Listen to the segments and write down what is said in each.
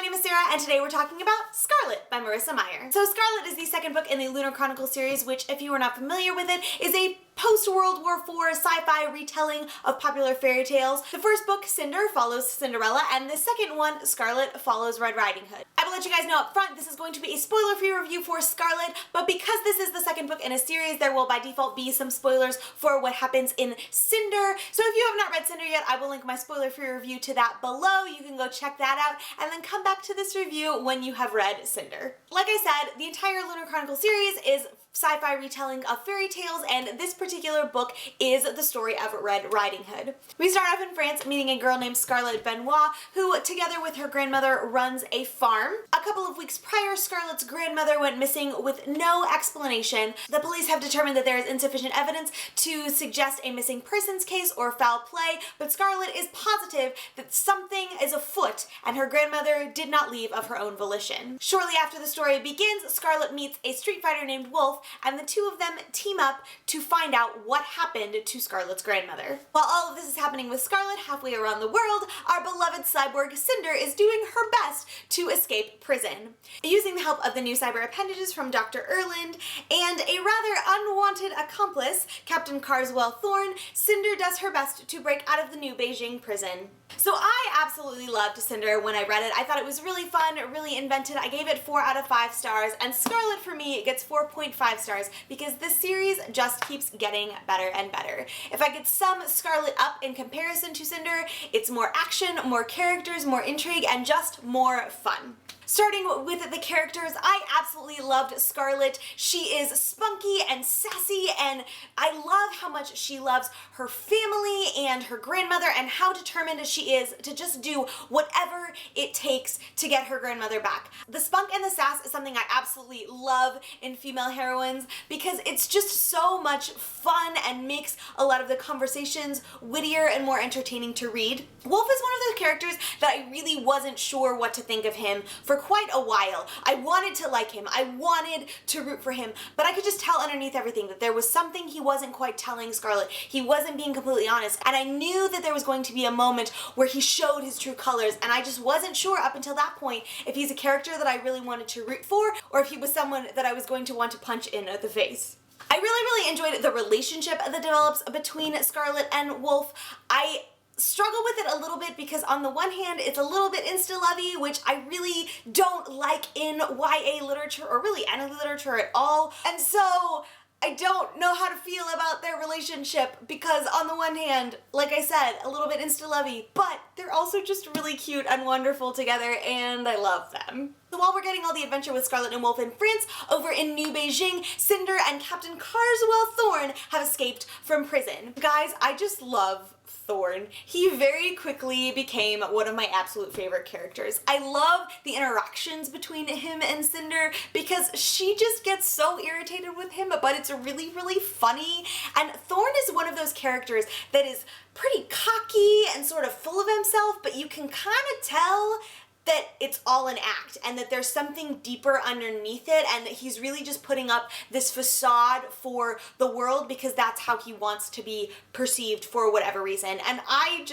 name is Sarah, and today we're talking about Scarlet by Marissa Meyer. So Scarlet is the second book in the Lunar Chronicles series, which, if you are not familiar with it, is a post-World War IV sci-fi retelling of popular fairy tales. The first book, Cinder, follows Cinderella, and the second one, Scarlet, follows Red Riding Hood. I will let you guys know up front, this is going to be a spoiler-free review for Scarlet, but because this is the second book in a series, there will by default be some spoilers for what happens in Cinder. So if you have not read Cinder yet, I will link my spoiler-free review to that below. You can go check that out, and then come back to this review when you have read Cinder. Like I said, the entire Lunar Chronicles series is sci-fi retelling of fairy tales, and this particular book is the story of Red Riding Hood. We start off in France meeting a girl named Scarlet Benoit, who together with her grandmother runs a farm. A couple of weeks prior, Scarlet's grandmother went missing with no explanation. The police have determined that there is insufficient evidence to suggest a missing persons case or foul play, but Scarlet is positive that something is afoot and her grandmother did not leave of her own volition. Shortly after the story begins, Scarlet meets a street fighter named Wolf, and the two of them team up to find out what happened to Scarlet's grandmother. While all of this is happening with Scarlet halfway around the world, our beloved cyborg Cinder is doing her best to escape prison. Using the help of the new cyber appendages from Dr. Erland and a rather unwanted accomplice, Captain Carswell Thorne, Cinder does her best to break out of the new Beijing prison. So I absolutely loved Cinder when I read it. I thought it was really fun, really invented. I gave it 4 out of 5 stars, and Scarlet for me gets 4.5 stars because this series just keeps getting better and better. If I could sum Scarlet up in comparison to Cinder, it's more action, more characters, more intrigue, and just more fun. Starting with the characters, I absolutely loved Scarlet. She is spunky and sassy, and I love how much she loves her family and her grandmother and how determined she is to just do whatever it takes to get her grandmother back. The spunk and the sass is something I absolutely love in female heroines because it's just so much fun and makes a lot of the conversations wittier and more entertaining to read. Wolf is one of those characters that I really wasn't sure what to think of him for quite a while. I wanted to like him, I wanted to root for him, but I could just tell underneath everything that there was something he wasn't quite telling Scarlet. He wasn't being completely honest, and I knew that there was going to be a moment where he showed his true colors, and I just wasn't sure up until that point if he's a character that I really wanted to root for, or if he was someone that I was going to want to punch in the face. I really enjoyed the relationship that develops between Scarlet and Wolf. I struggle with it a little bit because on the one hand it's a little bit insta-lovey, which I really don't like in YA literature or really any literature at all, and so I don't know how to feel about their relationship because on the one hand, like I said, a little bit insta-lovey, but they're also just really cute and wonderful together and I love them. So while we're getting all the adventure with Scarlet and Wolf in France, over in New Beijing, Cinder and Captain Carswell Thorne have escaped from prison. Guys, I just love Thorne. He very quickly became one of my absolute favorite characters. I love the interactions between him and Cinder because she just gets so irritated with him, but it's really funny. And Thorne is one of those characters that is pretty cocky and sort of full of himself, but you can kind of tell that it's all an act and that there's something deeper underneath it and that he's really just putting up this facade for the world because that's how he wants to be perceived for whatever reason. And I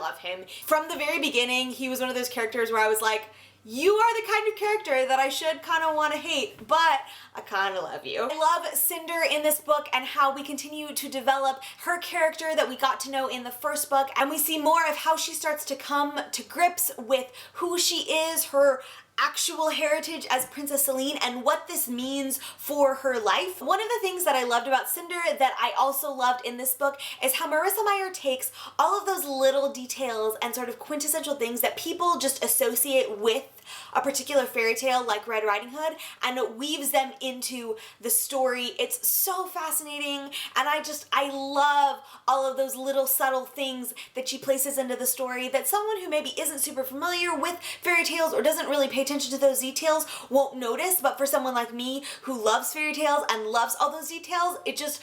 love him. From the very beginning, he was one of those characters where I was like, you are the kind of character that I should kind of want to hate, but I kind of love you. I love Cinder in this book and how we continue to develop her character that we got to know in the first book, and we see more of how she starts to come to grips with who she is, her actual heritage as Princess Celine, and what this means for her life. One of the things that I loved about Cinder that I also loved in this book is how Marissa Meyer takes all of those little details and sort of quintessential things that people just associate with a particular fairy tale like Red Riding Hood and weaves them into the story. It's so fascinating, and I love all of those little subtle things that she places into the story that someone who maybe isn't super familiar with fairy tales or doesn't really pay attention to those details won't notice, but for someone like me who loves fairy tales and loves all those details, it just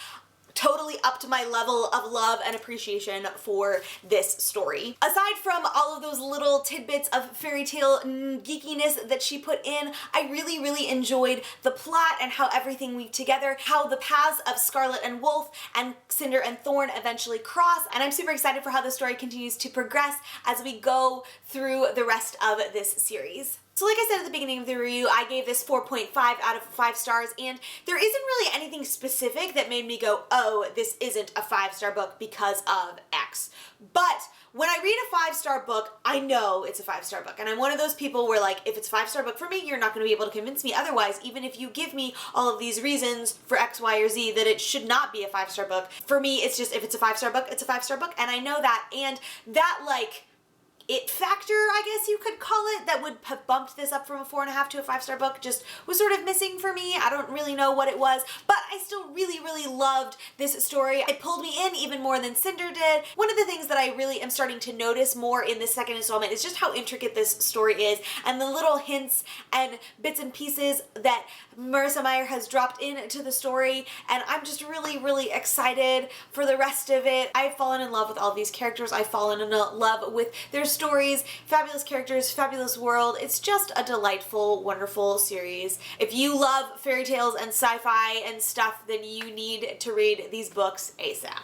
totally upped my level of love and appreciation for this story. Aside from all of those little tidbits of fairy tale geekiness that she put in, I really enjoyed the plot and how everything weaved together, how the paths of Scarlet and Wolf and Cinder and Thorne eventually cross, and I'm super excited for how the story continues to progress as we go through the rest of this series. So like I said at the beginning of the review, I gave this 4.5 out of 5 stars, and there isn't really anything specific that made me go, oh, this isn't a 5-star book because of X. But when I read a 5-star book, I know it's a 5-star book. And I'm one of those people where, like, if it's a 5-star book for me, you're not going to be able to convince me otherwise, even if you give me all of these reasons for X, Y, or Z that it should not be a 5-star book. For me, it's just, if it's a 5-star book, it's a 5-star book, and I know that. And that, like, it factor, I guess you could call it, that would have bumped this up from a 4.5 to a 5-star book just was sort of missing for me. I don't really know what it was, but I still really, really loved this story. It pulled me in even more than Cinder did. One of the things that I really am starting to notice more in this second installment is just how intricate this story is, and the little hints and bits and pieces that Marissa Meyer has dropped into the story, and I'm just really, really excited for the rest of it. I've fallen in love with all these characters. I've fallen in love with their stories, fabulous characters, fabulous world. It's just a delightful, wonderful series. If you love fairy tales and sci-fi and stuff, then you need to read these books ASAP.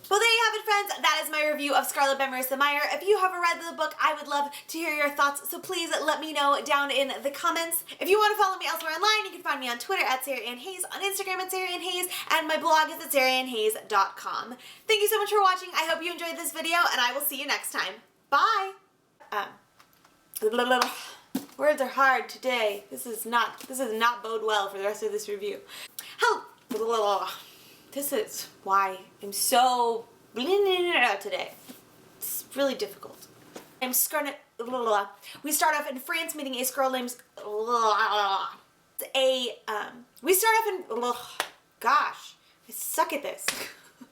Well, there you have it, friends. That is my review of Scarlet by Marissa Meyer. If you haven't read the book, I would love to hear your thoughts, so please let me know down in the comments. If you want to follow me elsewhere online, you can find me on Twitter at SarahAnnHayes, on Instagram at SarahAnnHayes, and my blog is at SarahAnnHayes.com. Thank you so much for watching. I hope you enjoyed this video, and I will see you next time. Bye! Words are hard today. This is not bode well for the rest of this review. This is why I'm so today. It's really difficult. I'm Scarlet. We start off in France meeting a girl named we start off in gosh, I suck at this.